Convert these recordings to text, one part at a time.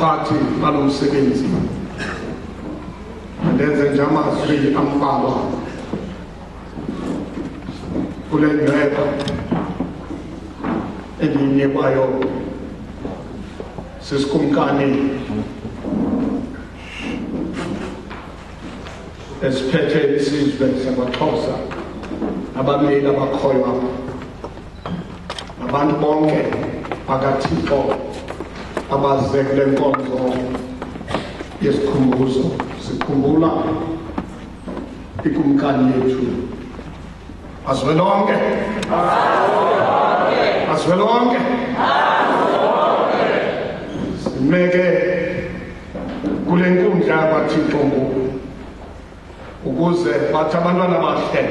abaphathi balomsebenzi ndenze nje amazwi ambalwa kule ngcebo endiyinikwayo sisikumkani esiphethe isizwe SamaXhosa abameli abakhoyo apha abantu bonke bakaThixo abaze kule nkonzo yesikhumbuzo sikhumbula ikumkani yethu Zwelonke Zwelonke simeke kule nkundla kaThixo ngoku ukuze bathi abantwana bahle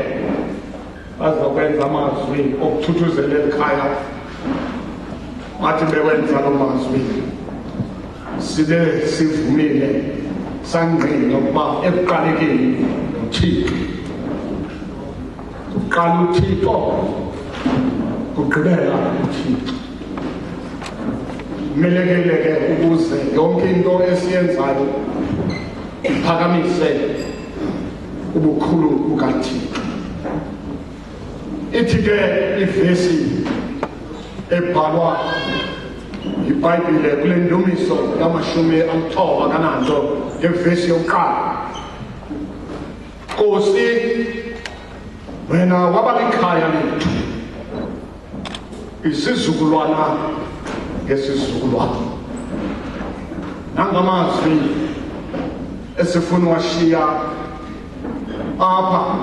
bazokwenza amazwi okuthuthuzela ekhaya bathi bewenza lo mazwi sibe sivumile sangqina ukuba ekuqalekeni uThixo kuqala uThixo kugqibela uThixo melekeleke ukuze yonke into esiyenzayo iphakamise ubukhulu bukaThixo. Ithi ke ivesi ebhalwa iBhayibhile kule ndumiso yamashumi amthoba kananto ngevesi yokuqala. Nkosi wena wabalikhaya lethu isizukulwana ngesizukulwana nangamazwi esifuna washiya apha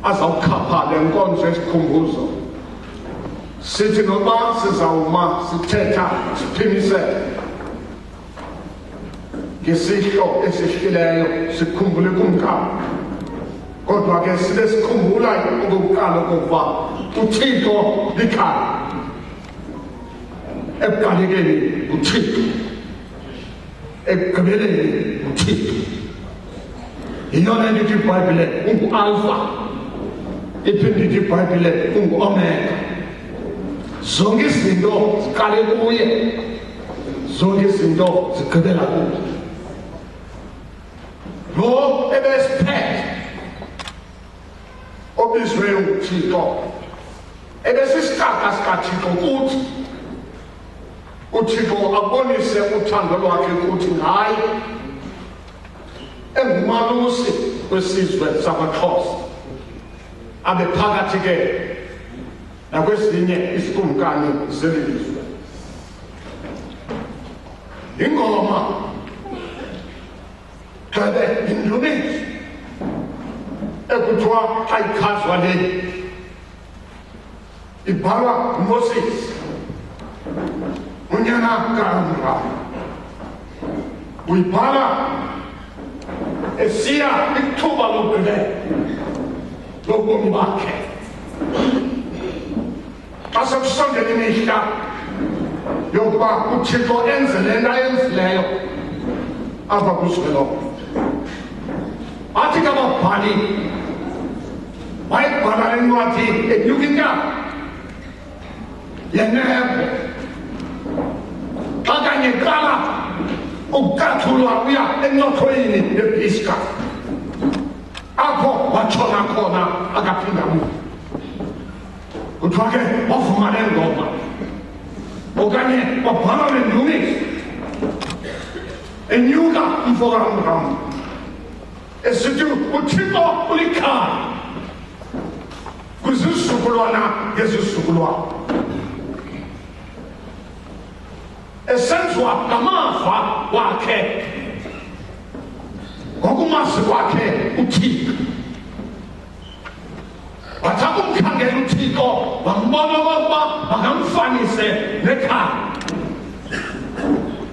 azawukhapha le nkonzo yesikhumbuzo sithi noba sizawuma sithetha siphimise ngesihlo esihlileyo sikhumbule kumkani kodwa ke sibe sikhumbula okokuqala okokuba uThixo likhaya ekuqalekeni uThixo ekugqibeleni uThixo yiyona nto ithi iBhayibhile ungu-alpha iphinde ithi iBhayibhile ungu-omega zonke izinto ziqale kuye zonke izinto zigqibela kuye lo ebesiphethe obizwe uThixo ebesisitaka sikaThixo kuthi uThixo abonise uthando lwakhe kuthi ngaye engumalusi wesizwe SamaXhosa abe phakathi ke nakwezinye isikumkani zelizwe. Ingoma gxebe indumiso ekuthiwa ayikhazwa le ibhalwa Moses unyana kaMra uyibhala esiya ithuba lobomi bakhe xa sekusondela imihla yokuba uThixo enze le nto ayenzileyo apha kuZwelonke athi kababhali wayibhala le ncwadi enyuka intaba yenebo xa kanye qala ukucathulwa uya encothweni yeBhisga apho watshona khona akaphinda buya kuthiwa ke wavuma le ngoma okanye wabhala le ndumiso enyuka umfo kaMram esithi uThixo ulikhaya kwizizukulwana ngezizukulwana esenziwa ngamava wakhe ngokumazi kwakhe uThixo wathatha umkhangela uThixo wambona okokuba makamfanise nekhaya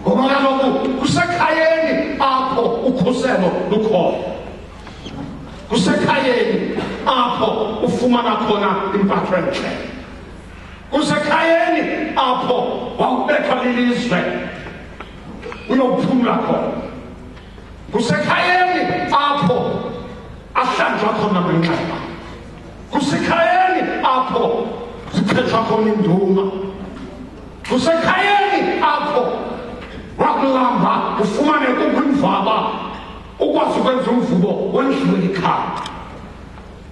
ngoba kaloku kusekhayeni apho ukhuselo lukhona kusekhayeni apho ufumana khona impatho entle kusekhayeni apho wawubethwa lilizwe uyophumla khona kusekhayeni apho ahlanjwa khona manxeba kusekhayeni apho zikhethwa khona induma kusekhayeni apho kulamba ufumane kukwimvaba ukwazi ukwenza umvubo wendliwe ekhaya.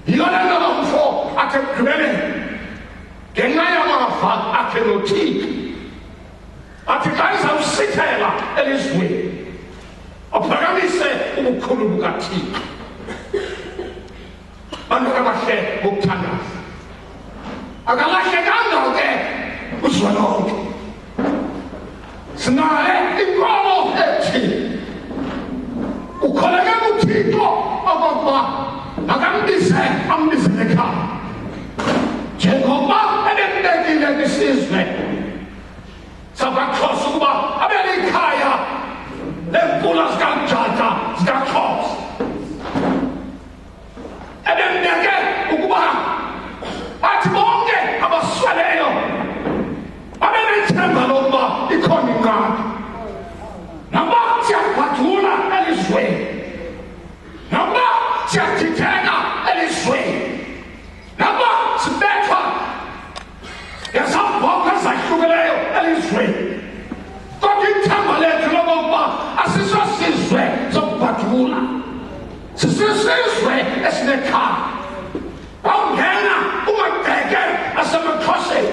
Yona lo mfo athe ekugqibeleni ngenxa yamava akhe noThixo athi xa izawusithela elizweni aphakamise ubukhulu bukaThixo. Bantu abahle bokuthandaza akalahlekanga ke uZwelonke. Sinaye inkomo ethi ukholeke kuThixo okokuba makambize ambizele ekhaya njengoba ebembekile kwisizwe SamaXhosa ukuba abe likhaya leempula zikaMthatha zikaXhosa. Ebembeke ukuba athi bonke abasweleyo babe nethemba lokuba ikhona ingqaki. Nokuba siyabhadula elizweni, nokuba siyachitheka elizweni, nokuba sibethwa ngezamboko ezahlukeleyo elizweni, kodwa ithemba lethu lokokuba asisosizwe sokubhadula, sisisizwe esinekhaya. Wawungena umagceke aseMaxhoseni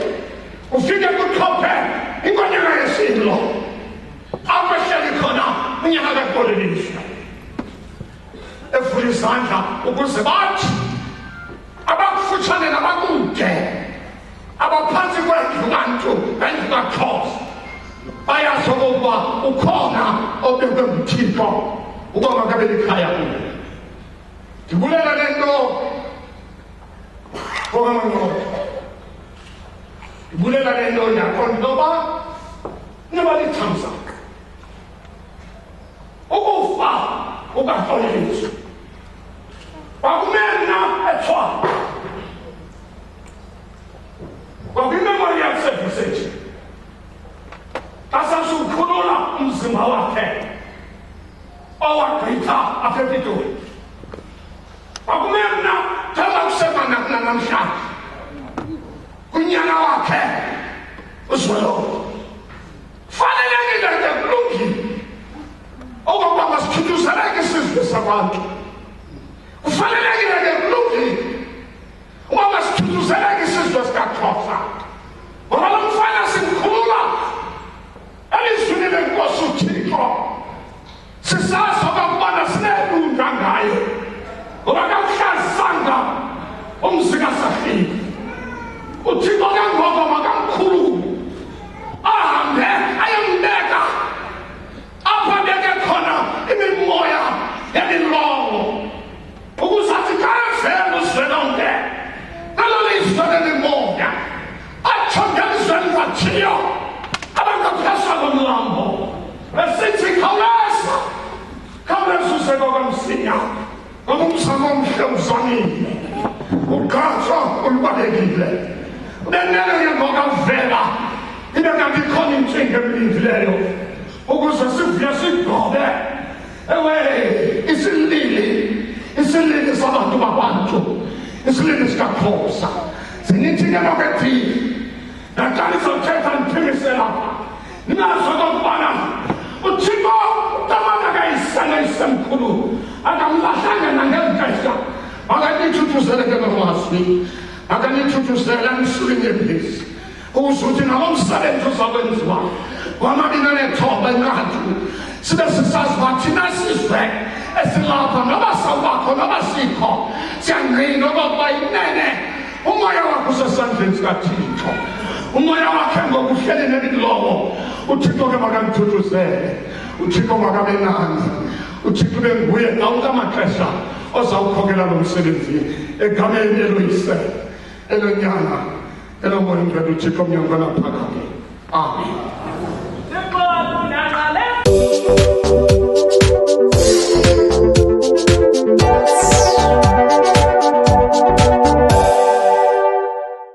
ufike kuXhophe inkonyana yesidlo apho ehleli khona unyaka kaKolelizwe evula izandla ukuze bathi abakufutshane nabakude abaphantsi kwendlu kantu endlu kaXhosa bayazi okokuba ukhona obekwe nguThixo ukuba makabe likhaya kuyo. Ndibulela le nto ngokamanqoba, ndibulela le nto ndaqonda intoba nibalithamsanqa ukufa kukaKolelizwe kwakumena eTshwane kwakwi-memorial service ethi xa sasukhulula umzimba wakhe owagqitha apha ePitoli. Kwakumena njengoba kusemana namhlanje kunyana wakhe uZwelonke. Fanelekile ke kulungile okokuba masithuthuzeleke isizwe sabantu. Kufanelekile ke kulungile ukuba masithuthuzeleke isizwe sikaXhosa. Ngoba lo mfana simkhulula elizwini lenkosi uThixo sisazi okokubana sinelunda ngayo ngoba kakuhlazanga umzika safika. uThixo ke ngoku makamkhulule ahambe ayembeka apha beke khona imimoya yemilongo ukuze athi xa evela uZwelonke nalo lizwe lemimoya atsho ngelizweni latshiyo abangaphesha komlambo besithi khawuleza khawuleza usekokamsinya ngoba umzamo omhle uzamile ugqatso olubalekile benele ke ngokavela ibe kanti khona intshinga emlindileyo ukuze sivuye sigobe ewe isilili sabantu babantu, isilili sikaXhosa. Zininthi ke nokethi naxa nizothetha ndiphimisela ninazo okokubana uThixo utamana kayisana isemkhulu akamlahlanga nangeli xesha. Akanithuthuzele ke nomazwi, akanithuthuzele emsulwini ephesi ukuze uthi nalo msebenzi uzakwenziwa kwamabini anethoba enqathu sibe sisazi uba thina sizwe esilapha noba sawubakho noba sikho siyangqina okokuba inene umoya wakho usesandleni sikaThixo. Umoya wakhe ngoku uhleli nemilomo. uThixo ke makamthuthuzele, uThixo makabe nandla, uThixo ube nguye nawonke amaxesha ozawukhokela lo msebenzini egameni eloyise elonyana elomoya ngcwele uThixo mnyango naphakade. Amen.